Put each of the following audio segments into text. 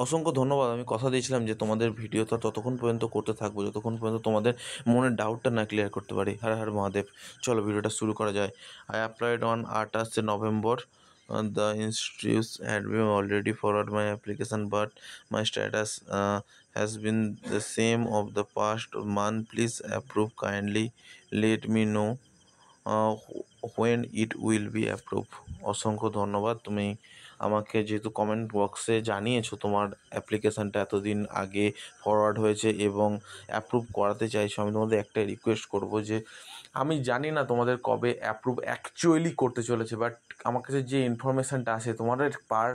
অসংখ্য ধন্যবাদ। আমি কথা দিয়েছিলাম যে তোমাদের ভিডিওটা ততক্ষণ পর্যন্ত করতে থাকবো যতক্ষণ পর্যন্ত তোমাদের মনের ডাউটটা না ক্লিয়ার করতে পারি। হর হর মহাদেব। চলো ভিডিওটা শুরু করা যায়। I applied on 28 November. The institutes had been already forwarded my application, but my status has been the same of the past month. Please approve kindly. Let me know when it will be approved. অসংখ্য ধন্যবাদ। তুমি আমাকে যেহেতু comment বক্সে জানিয়েছো তোমার অ্যাপ্লিকেশানটা এতদিন আগে forward হয়েছে এবং অ্যাপ্রুভ করাতে চাইছো, আমি তোমাদের একটাই রিকোয়েস্ট করব যে আমি জানি না তোমাদের কবে অ্যাপ্রুভ অ্যাকচুয়ালি করতে চলেছে, বাট আমার কাছে যে ইনফরমেশানটা আসে তোমাদের পার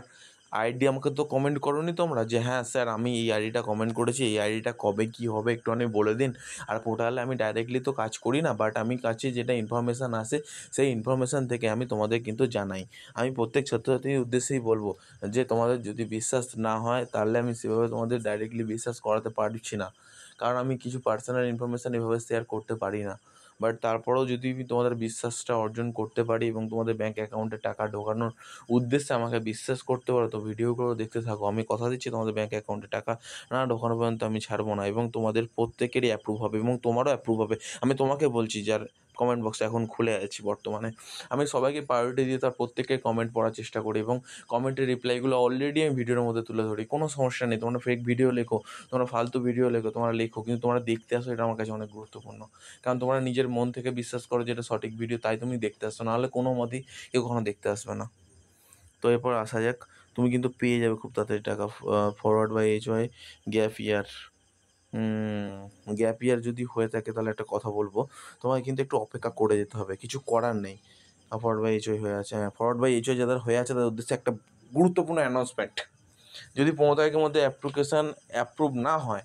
আইডি আমাকে তো কমেন্ট করোনি তোমরা যে হ্যাঁ স্যার আমি এই আইডিটা কমেন্ট করেছি, এই আইডিটা কবে কী হবে একটুখানি বলে দিন। আর পোর্টালে আমি ডাইরেক্টলি তো কাজ করি না, বাট আমি কাছে যেটা ইনফরমেশান আসে সেই ইনফরমেশান থেকে আমি তোমাদের কিন্তু জানাই। আমি প্রত্যেক ছাত্রছাত্রীর উদ্দেশ্যেই বলবো যে তোমাদের যদি বিশ্বাস না হয় তাহলে আমি সেভাবে তোমাদের ডাইরেক্টলি বিশ্বাস করাতে পারছি না, কারণ আমি কিছু পার্সোনাল ইনফরমেশান এভাবে শেয়ার করতে পারি না। বাট তারপরেও যদি আমি তোমাদের বিশ্বাসটা অর্জন করতে পারি এবং তোমাদের ব্যাঙ্ক অ্যাকাউন্টে টাকা ঢোকানোর উদ্দেশ্যে আমাকে বিশ্বাস করতে পারো, তো ভিডিওগুলো দেখতে থাকো। আমি কথা দিচ্ছি তোমাদের ব্যাঙ্ক অ্যাকাউন্টে টাকা না ঢোকানো পর্যন্ত আমি ছাড়বো না, এবং তোমাদের প্রত্যেকেরই অ্যাপ্রুভ হবে এবং তোমারও অ্যাপ্রুভ হবে। আমি তোমাকে বলছি যার কমেন্ট বক্সটা এখন খুলে আছি বর্তমানে, আমি সবাইকে প্রায়োরিটি দিয়ে তার প্রত্যেকের কমেন্ট পড়ার চেষ্টা করি এবং কমেন্টের রিপ্লাইগুলো অলরেডি আমি ভিডিওর মধ্যে তুলে ধরি। কোনো সমস্যা নেই, তোমরা ফেক ভিডিও লেখো, তোমরা ফালতু ভিডিও লেখো, তোমরা লেখো, কিন্তু তোমরা দেখতে আসো, এটা আমার কাছে অনেক গুরুত্বপূর্ণ। কারণ তোমরা নিজের মন থেকে বিশ্বাস করো যে এটা সঠিক ভিডিও, তাই তুমি দেখতে আসছো, নাহলে কোনো মতেই কেউ কখনো দেখতে আসবে না। তো এরপর আসা যাক, তুমি কিন্তু পেয়ে যাবে খুব তাড়াতাড়ি টাকা। Forward by HY gap year. Gap year যদি হয়ে থাকে তাহলে একটা কথা বলবো, তোমাকে কিন্তু একটু অপেক্ষা করে যেতে হবে, কিছু করার নেই। ফরওয়ার্ড বাই HY হয়ে আছে, হ্যাঁ ফরওয়ার্ড বাই HY যাদের হয়ে আছে তাদের উদ্দেশ্যে একটা গুরুত্বপূর্ণ অ্যানাউন্সমেন্ট। যদি 15 তারিখের মধ্যে অ্যাপ্লিকেশান অ্যাপ্রুভ না হয়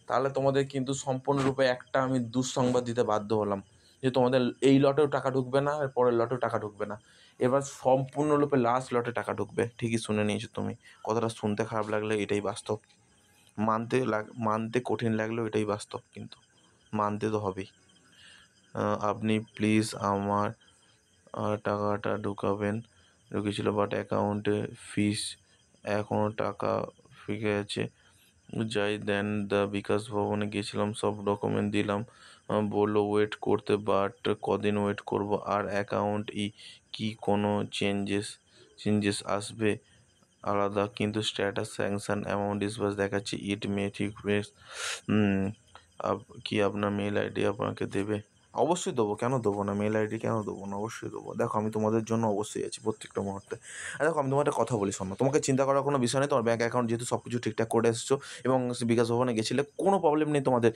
তাহলে তোমাদের কিন্তু সম্পূর্ণরূপে একটা আমি দুঃসংবাদ দিতে বাধ্য হলাম যে তোমাদের এই লটেও টাকা ঢুকবে না, আর পরের লটেও টাকা ঢুকবে না। এবার সম্পূর্ণরূপে লাস্ট লটে টাকা ঢুকবে। ঠিকই শুনে নিয়েছো তুমি। কথাটা শুনতে খারাপ লাগলে এটাই বাস্তব, মানতে কঠিন লাগলেও এটাই বাস্তব, কিন্তু মানতে তো হবেই। আপনি প্লিজ আমার টাকাটা ঢুকেছিল, বাট অ্যাকাউন্টে ফিস এখনও টাকা ফিকে আছে। যাই দেন বিকাশ ভবনে গেছিলাম, সব ডকুমেন্ট দিলাম, বললো ওয়েট করতে, বাট কদিন ওয়েট করব? আর অ্যাকাউন্ট কি কোনো চেঞ্জেস আসবে আলাদা? কিন্তু স্ট্যাটাস স্যাংশন অ্যামাউন্ট ডিসবার্স দেখাচ্ছি। ইট মে ঠিক কি আপনার মেল আইডি আপনাকে দেবে? অবশ্যই দেবো, কেন দেবো না? মেল আইডি কেন দেবো না? অবশ্যই দেবো। দেখো আমি তোমাদের জন্য অবশ্যই আছি প্রত্যেকটা মুহূর্তে। আর দেখো আমি তোমার একটা কথা বলি, শোনো, তোমাকে চিন্তা করার কোনো বিষয় নেই। তোমার ব্যাঙ্ক অ্যাকাউন্ট যেহেতু সব কিছু ঠিকঠাক করে এসেছো এবং বিকাশ ভবনে গেছিলে, কোনো প্রবলেম নেই তোমাদের।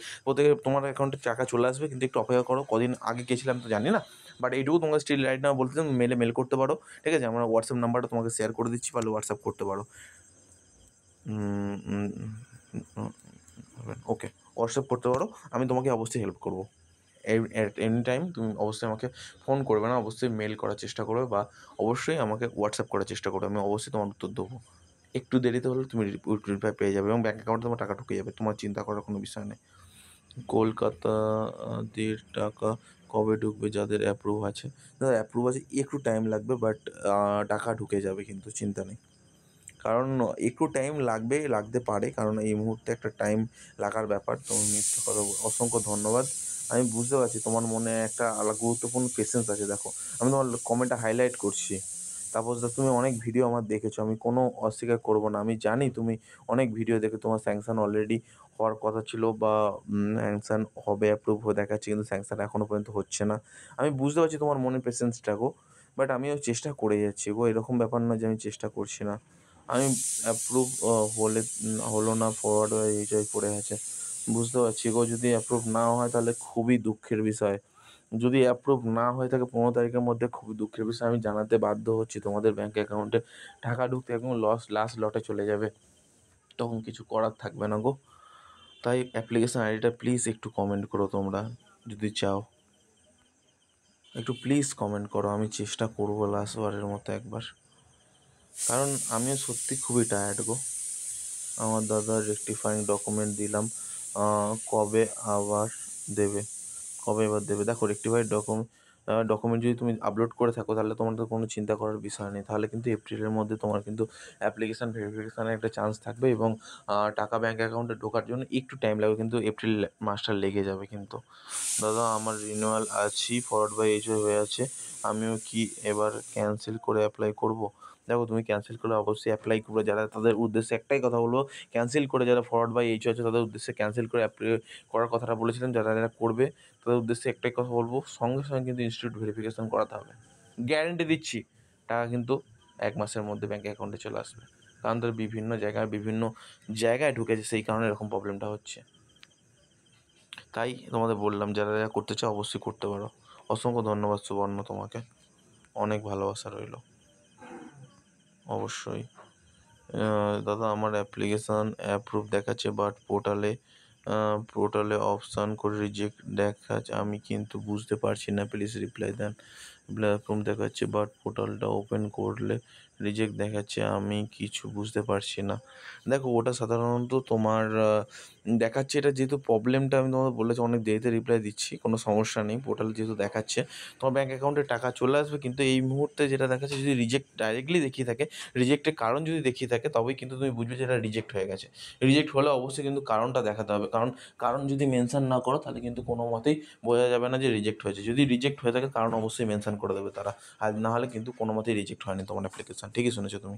তোমার অ্যাকাউন্টে টাকা চলে আসবে, কিন্তু একটু অপেক্ষা করো। কদিন আগে গেছিলাম তো জানি না, বাট এইটুকু তোমাকে স্টিল রাইট নাও বলতে মেল করতে পারো। ঠিক আছে, আমরা হোয়াটসঅ্যাপ নাম্বারটা তোমাকে শেয়ার করে দিচ্ছি, পারলে হোয়াটসঅ্যাপ করতে পারো। ওকে, হোয়াটসঅ্যাপ করতে পারো, আমি তোমাকে অবশ্যই হেল্প করবো। এনি টাইম তুমি অবশ্যই আমাকে ফোন করবে না, অবশ্যই মেল করার চেষ্টা করবে বা অবশ্যই আমাকে হোয়াটসঅ্যাপ করার চেষ্টা করবে, আমি অবশ্যই তোমার উত্তর দেবো। একটু দেরিতে হলে তুমি রিপ্লাই পেয়ে যাবে এবং ব্যাঙ্ক অ্যাকাউন্টে তোমার টাকা ঢুকে যাবে, তোমার চিন্তা করার কোনো বিষয় নেই। কলকাতাদের টাকা কবে ঢুকবে যাদের অ্যাপ্রুভ আছে? যাদের অ্যাপ্রুভ আছে একটু টাইম লাগবে, বাট টাকা ঢুকে যাবে, কিন্তু চিন্তা নেই। কারণ একটু টাইম লাগতে পারে, কারণ এই মুহূর্তে একটা টাইম লাগার ব্যাপার। তুমি মিথ্যে কথা অসংখ্য ধন্যবাদ। আমি বুঝতে পারছি তোমার মনে একটা গুরুত্বপূর্ণ পেশেন্স আছে। দেখো আমি তোমার কমেন্টটা হাইলাইট করছি। তারপর তুমি অনেক ভিডিও আমার দেখেছো, আমি কোনো অস্বীকার করবো না। আমি জানি তুমি অনেক ভিডিও দেখে তোমার স্যাংশন অলরেডি হওয়ার কথা ছিল বা স্যাংশন হবে, অ্যাপ্রুভ হয়ে দেখাচ্ছে, কিন্তু স্যাংশন এখনও পর্যন্ত হচ্ছে না। আমি বুঝতে পারছি তোমার মনের পেশেন্সটা গো, বাট আমিও চেষ্টা করে যাচ্ছি গো, এরকম ব্যাপার নয় যে আমি চেষ্টা করছি না। আমি অ্যাপ্রুভ হলো না, ফরওয়ার্ড হয়ে HY পড়ে আছে, বুঝতে পারছি গো। যদি অ্যাপ্রুভ না হয় তাহলে খুবই দুঃখের বিষয়। যদি অ্যাপ্রুভ না হয়ে থাকে 15 তারিখের মধ্যে, খুবই দুঃখের বিষয়। আমি জানাতে বাধ্য হচ্ছি তোমাদের ব্যাঙ্ক অ্যাকাউন্টে টাকা ঢুকতে একদম লাস্ট লটে চলে যাবে, তখন কিছু করার থাকবে না গো। তাই অ্যাপ্লিকেশন আইডিটা প্লিজ একটু কমেন্ট করো তোমরা, যদি চাও একটু প্লিজ কমেন্ট করো। আমি চেষ্টা করবো লাস্টবারের মতো একবার, কারণ আমিও সত্যি খুবই টায়ার্ড গো। আমার দাদা রেকটিফাইং ডকুমেন্ট দিলাম, কবে আবার দেবে? কবে এবার দেবে? দেখো রেকটিফাইড ডকুমেন্ট যদি তুমি আপলোড করে থাকো তাহলে তোমাদের কোনো চিন্তা করার বিষয় নেই। তাহলে কিন্তু এপ্রিলের মধ্যে তোমার কিন্তু অ্যাপ্লিকেশান ভেরিফিকেশানের একটা চান্স থাকবে এবং টাকা ব্যাঙ্ক অ্যাকাউন্টে ঢোকার জন্য একটু টাইম লাগবে, কিন্তু এপ্রিল মাসটা লেগে যাবে কিন্তু। দাদা আমার রিনিউয়াল আছেই, ফরওয়ার্ড বাই এইচ হয়ে আছে, আমিও কি এবার ক্যান্সেল করে অ্যাপ্লাই করব? দেখো তুমি ক্যান্সেল করে অবশ্যই অ্যাপ্লাই করবে। যারা তাদের উদ্দেশ্যে একটাই কথা বলবো, ক্যান্সেল করে যারা ফরওয়ার্ড বাই এইচ আছে তাদের উদ্দেশ্যে ক্যান্সেল করে অ্যাপ্লাই করার কথাটা বলেছিলাম। যারা যারা করবে তাদের উদ্দেশ্যে একটাই কথা বলবো, সঙ্গে সঙ্গে কিন্তু ইনস্টিটিউট ভেরিফিকেশান করাতে হবে। গ্যারেন্টি দিচ্ছি টাকা কিন্তু 1 মাসের মধ্যে ব্যাঙ্ক অ্যাকাউন্টে চলে আসবে। কারণ তাদের বিভিন্ন জায়গায় ঢুকেছে, সেই কারণে এরকম প্রবলেমটা হচ্ছে। তাই তোমাদের বললাম যারা যারা করতে চাও অবশ্যই করতে পারো। অসংখ্য ধন্যবাদ সুবর্ণ, তোমাকে অনেক ভালোবাসা রইলো। অবশ্যই। দাদা আমার অ্যাপ্লিকেশান অ্যাপ্রুভ দেখাচ্ছে, বাট পোর্টালে অপশান করে রিজেক্ট দেখাচ্ছে, আমি কিন্তু বুঝতে পারছি না, প্লিজ রিপ্লাই দেন। অ্যাপ্রুভ দেখাচ্ছে বাট পোর্টালটা ওপেন করলে রিজেক্ট দেখাচ্ছে, আমি কিছু বুঝতে পারছি না। দেখো ওটা সাধারণত তোমার দেখাচ্ছে, এটা যেহেতু প্রবলেমটা আমি তোমাদের বলেছি অনেক দেরিতে রিপ্লাই দিচ্ছি, কোনো সমস্যা নেই। পোর্টাল যেহেতু দেখাচ্ছে তোমার ব্যাঙ্ক অ্যাকাউন্টে টাকা চলে আসবে, কিন্তু এই মুহূর্তে যেটা দেখাচ্ছে যদি রিজেক্ট ডাইরেক্টলি দেখিয়ে থাকে, রিজেক্টের কারণ যদি দেখিয়ে থাকে তবেই কিন্তু তুমি বুঝবে যে এটা রিজেক্ট হয়ে গেছে। রিজেক্ট হলে অবশ্যই কিন্তু কারণটা দেখাতে হবে, কারণ যদি মেনশন না করো তাহলে কিন্তু কোনো মতেই বোঝা যাবে না যে রিজেক্ট হয়েছে। যদি রিজেক্ট হয়ে থাকে কারণ অবশ্যই মেনশন করে দেবে তারা, আর না হলে কিন্তু কোনো মতেই রিজেক্ট হয়নি তোমার অ্যাপ্লিকেশান। ঠিকই শুনেছো তুমি।